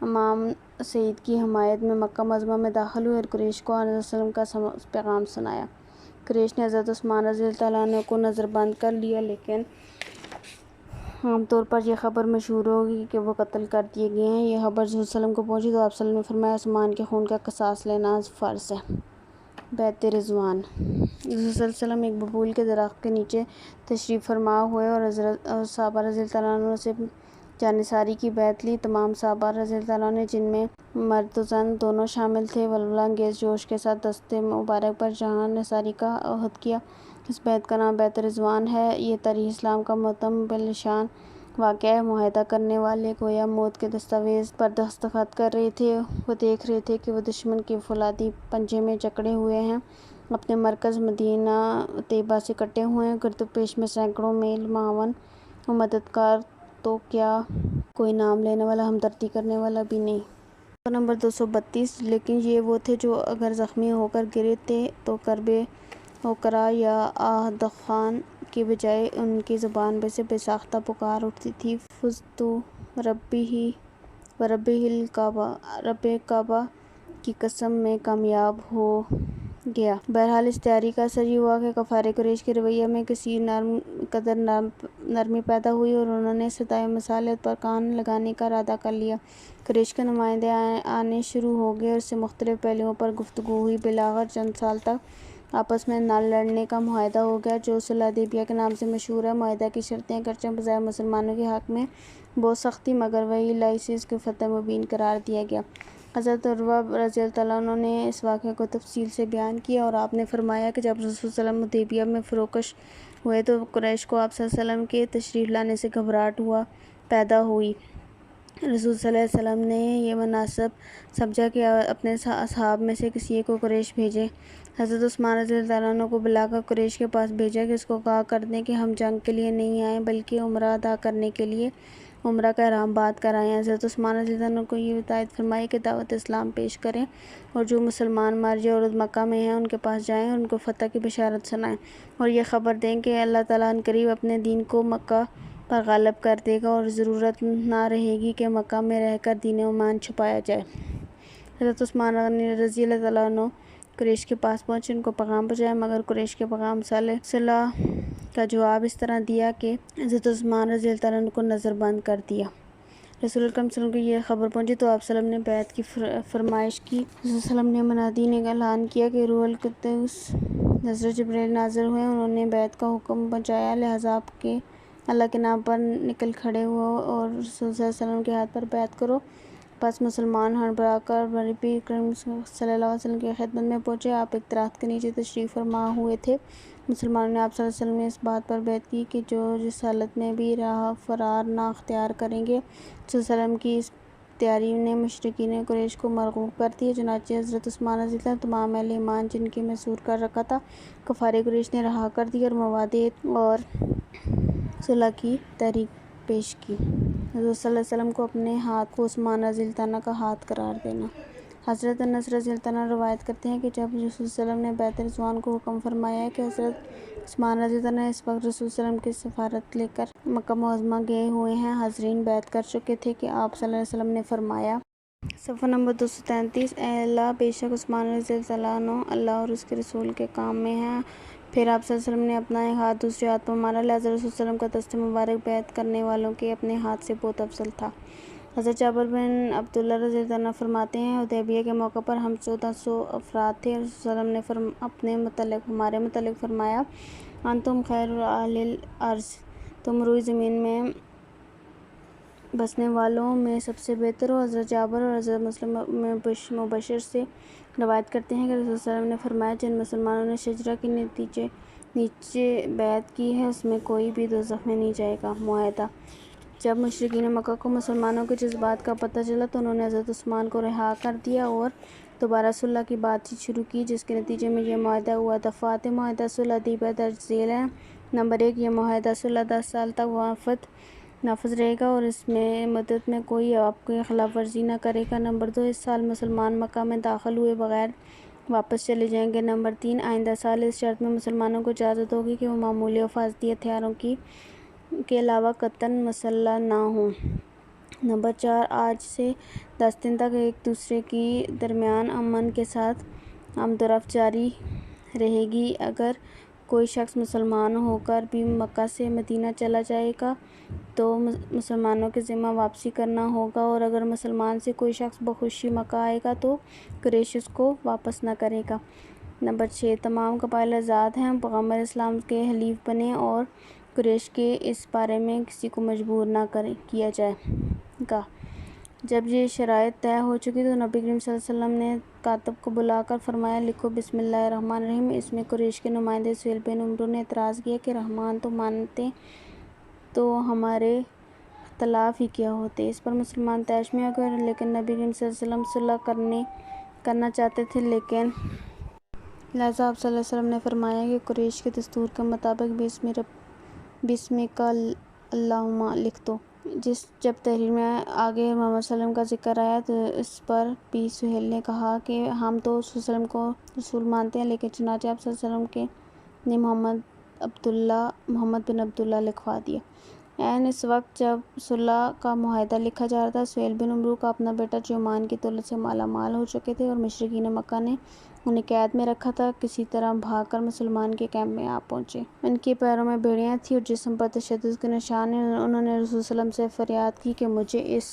A: امام سعید کی حمایت میں مکہ معظمہ میں داخل ہوئے اور قریش کو حضرت صلی اللہ علیہ وسلم کا پیغام سنایا۔ قریش نے حضرت عثمان رضی اللہ عنہ کو نظر بند کر لیا، لیکن عام طور پر یہ خبر مشہور ہوگی کہ وہ قتل کر دیے گئے ہیں۔ یہ خبر رسول صلی اللہ علیہ وسلم کو پہنچی تو آپ صلی اللہ علیہ وسلم نے فرمایا، عثمان کے خون کا قصاص لینا فرض ہے۔ بیعت رضوان۔ رسول صلی اللہ علیہ وسلم ایک ببول کے درخت کے نیچے تشریف فرما ہوئے اور صحابہ رضی اللہ عنہ سے جانثاری کی بیعت لی۔ تمام صحابہ رضی اللہ عنہ جن میں مرد و زن دونوں شامل تھے، ولولہ انگیز جوش کے ساتھ دست مبارک پر جان نثاری کا عہد کیا۔ اس بیعت کا نام بیعت رضوان ہے۔ یہ تاریخ اسلام کا معتم بالشان واقعہ ہے۔ معاہدہ کرنے والے گویا موت کے دستاویز پر دستخط کر رہے تھے۔ وہ دیکھ رہے تھے کہ وہ دشمن کے فولادی پنجے میں جکڑے ہوئے ہیں، اپنے مرکز مدینہ طیبہ سے کٹے ہوئے ہیں، گرد و پیش میں سینکڑوں میل معاون و مددگار، تو کیا کوئی نام لینے والا، ہمدردی کرنے والا بھی نہیں۔ نمبر 232۔ لیکن یہ وہ تھے جو اگر زخمی ہو کر گرے تھے تو کربے اوکرا یا آہ-دخان کی بجائے ان کی زبان میں سے بے ساختہ پکار اٹھتی تھی، فزتو وربہ الکعبہ، رب کعبہ کی قسم میں کامیاب ہو گیا۔ بہرحال اس تیاری کا اثر یہ ہوا کہ کفار قریش کے رویے میں کسی قدر نرمی پیدا ہوئی اور انہوں نے صدائے مصالحت پر کان لگانے کا ارادہ کر لیا۔ قریش کے نمائندے آنے شروع ہو گئے اور اس سے مختلف پہلوؤں پر گفتگو ہوئی۔ بالآخر چند سال تک آپس میں نہ لڑنے کا معاہدہ ہو گیا، جو صلح حدیبیہ کے نام سے مشہور ہے۔ معاہدہ کی شرطیں اگرچہ بظاہر مسلمانوں کے حق میں بہت سخت تھیں، مگر وحی الہی سے اس کو فتح مبین قرار دیا گیا۔ حضرت عروہ رضی اللہ عنہ نے اس واقعے کو تفصیل سے بیان کیا اور آپ نے فرمایا کہ جب رسول صلی اللہ علیہ وسلم حدیبیہ میں فروکش ہوئے تو قریش کو آپ صلی اللہ علیہ وسلم کے تشریف لانے سے گھبراہٹ پیدا ہوئی۔ رسول صلی اللہ علیہ وسلم نے یہ مناسب سمجھا کہ اپنے اصحاب میں سے کسی ایک کو قریش بھیجیں۔ حضرت عثمان رضی اللہ عنہ کو بلا کر قریش کے پاس بھیجا کہ اس کو کہا کر دیں کہ ہم جنگ کے لیے نہیں آئے بلکہ عمرہ ادا کرنے کے لیے عمرہ کا احرام باد کرائیں۔ حضرت عثمان رضی اللہ عنہ کو یہ ہدایت فرمائی کہ دعوت اسلام پیش کریں اور جو مسلمان مرد یا عورت مکہ میں ہیں ان کے پاس جائیں اور ان کو فتح کی بشارت سنائیں، اور یہ خبر دیں کہ اللہ تعالیٰ عنقریب اپنے دین کو مکہ پر غالب کر دے گا اور ضرورت نہ رہے گی کہ مکہ میں رہ کر دین ایمان چھپایا جائے۔ حضرت عثمان رضی اللہ عنہ قریش کے پاس پہنچے، ان کو پیغام پہنچایا، مگر قریش کے پیغام صلح کا جواب اس طرح دیا کہ حضرت عثمان رضی اللہ عنہ کو نظر بند کر دیا۔ رسول اکرم صلی اللہ علیہ وسلم کو یہ خبر پہنچی تو آپ صلی اللہ علیہ وسلم نے بیعت کی فرمائش کی۔ رسول صلی اللہ علیہ وسلم نے منادی نے اعلان کیا کہ روح القدس حضرت جبرائیل نازل ہوئے، انہوں نے بیعت کا حکم پہنچایا، لہٰذا آپ کے اللہ کے نام پر نکل کھڑے ہو اور رسول صلی اللہ علیہ وسلم کے ہاتھ پر بیعت کرو۔ پس مسلمان ہڑبڑا کر نبی کریم صلی اللہ علیہ وسلم کی خدمت میں پہنچے۔ آپ ایک درخت کے نیچے تشریف فرما ہوئے تھے۔ مسلمانوں نے آپ صلی اللہ علیہ وسلم نے اس بات پر بیعت کی کہ جو جس حالت میں بھی راہ فرار نہ اختیار کریں گے۔ صلی اللہ علیہ وسلم کی اس تیاری نے مشرکین قریش کو مرغوب کر دیا، چنانچہ حضرت عثمان رضی اللہ عنہ تمام اہل ایمان جن کی مسحور کر رکھا تھا کفار قریش نے رہا کر دی اور مواد اور صلح کی تحریک پیش کی۔ حضرت صلی اللہ علیہ وسلم کو اپنے ہاتھ کو عثمان رضی اللہ عنہ کا ہاتھ قرار دینا۔ حضرت انس رضی اللہ عنہ روایت کرتے ہیں کہ جب رسول صلی اللہ علیہ وسلم نے بیعت رضوان کو حکم فرمایا کہ حضرت عثمان رضی اللہ عنہ اس وقت رسول صلی اللہ علیہ وسلم کی سفارت لے کر مکہ معظمہ گئے ہوئے ہیں، حاضرین بیعت کر چکے تھے کہ آپ صلی اللہ علیہ وسلم نے فرمایا صفحہ نمبر 233 اے اللہ، بے شک عثمان رضی اللہ عنہ اللہ اور اس کے رسول کے کام میں ہیں۔ پھر آپ صلی اللہ علیہ وسلم نے اپنا ایک ہاتھ دوسرے ہاتھ پر مارا، لہٰذا رسول صلی اللہ علیہ وسلم کا دست مبارک بیعت کرنے والوں کے اپنے ہاتھ سے بہت افضل تھا۔ حضرت جابر بن عبداللہ رضی اللہ عنہ فرماتے ہیں حدیبیہ کے موقع پر ہم 1400 افراد تھے۔ رسول صلی اللہ علیہ وسلم نے ہمارے متعلق فرمایا انتم خیر اہل الارض، تم روئی زمین میں بسنے والوں میں سب سے بہتر ہو۔ حضرت جابر اور حضرت مسلم مبشر سے روایت کرتے ہیں کہ رسول صلی اللہ علیہ وسلم نے فرمایا جن مسلمانوں نے شجرہ کے نیچے بیعت کی ہے اس میں کوئی بھی دوزخ میں نہیں جائے گا۔ معاہدہ: جب مشرکین مکہ کو مسلمانوں کے جذبات کا پتہ چلا تو انہوں نے حضرت عثمان کو رہا کر دیا اور دوبارہ صلح کی بات چیت شروع کی، جس کے نتیجے میں یہ معاہدہ ہوا۔ دفعات معاہدہ صلح دیبا درج ذیل ہیں۔ نمبر 1، یہ معاہدہ صلح 10 سال تک نافذ رہے گا اور اس مدت میں کوئی آپ کی خلاف ورزی نہ کرے گا۔ نمبر 2، اس سال مسلمان مکہ میں داخل ہوئے بغیر واپس چلے جائیں گے۔ نمبر 3، آئندہ سال اس شرط میں مسلمانوں کو اجازت ہوگی کہ وہ معمولی حفاظتی ہتھیاروں کے علاوہ قطعاً مسلح نہ ہوں۔ نمبر 4، آج سے 10 دن تک ایک دوسرے کے درمیان امن کے ساتھ آمد و رفت جاری رہے گی۔ اگر کوئی شخص مسلمان ہو کر بھی مکہ سے مدینہ چلا جائے گا تو مسلمانوں کے ذمہ واپسی کرنا ہوگا، اور اگر مسلمان سے کوئی شخص بخوشی مکہ آئے گا تو قریش اس کو واپس نہ کرے گا۔ نمبر 6، تمام قبائل آزاد ہیں، پیغمبر اسلام کے حلیف بنیں اور قریش کے اس بارے میں کسی کو مجبور نہ کیا جائے گا۔ جب یہ شرائط طے ہو چکی تو نبی کریم صلی اللہ علیہ وسلم نے کاتب کو بلا کر فرمایا لکھو بسم اللہ الرحمن الرحیم۔ اس میں قریش کے نمائندے سہیل بن عمرو نے اعتراض کیا کہ رحمان تو مانتے تو ہمارے اختلاف ہی کیا ہوتے۔ اس پر مسلمان طیش میں آ گئے، لیکن نبی کریم صلی اللہ علیہ وسلم صلح کرنا چاہتے تھے، لیکن لہٰذا آپ صلی اللہ علیہ وسلم نے فرمایا کہ قریش کے دستور کے مطابق بسمک اللہم لکھ دو۔ جب تحریر میں آگے محمد صلی اللہ علیہ وسلم کا ذکر آیا تو اس پر بھی سہیل نے کہا کہ ہم تو رسول صلی اللہ علیہ وسلم کو رسول مانتے ہیں، لیکن چنانچہ آپ صلی اللہ علیہ وسلم نے محمد بن عبداللہ لکھوا دیا۔ اس وقت جب صلح کا معاہدہ لکھا جا رہا تھا، سہیل بن عمرو کا اپنا بیٹا جومان کی دولت سے مالا مال ہو چکے تھے اور مشرکین مکہ نے انہیں قید میں رکھا تھا۔ کسی طرح بھاگ کر مسلمان کے کیمپ میں آ پہنچے۔ ان کے پیروں میں بیڑیاں تھیں اور جسم پر تشدد کے نشان ہیں۔ انہوں نے رسول صلی اللہ علیہ وسلم سے فریاد کی کہ مجھے اس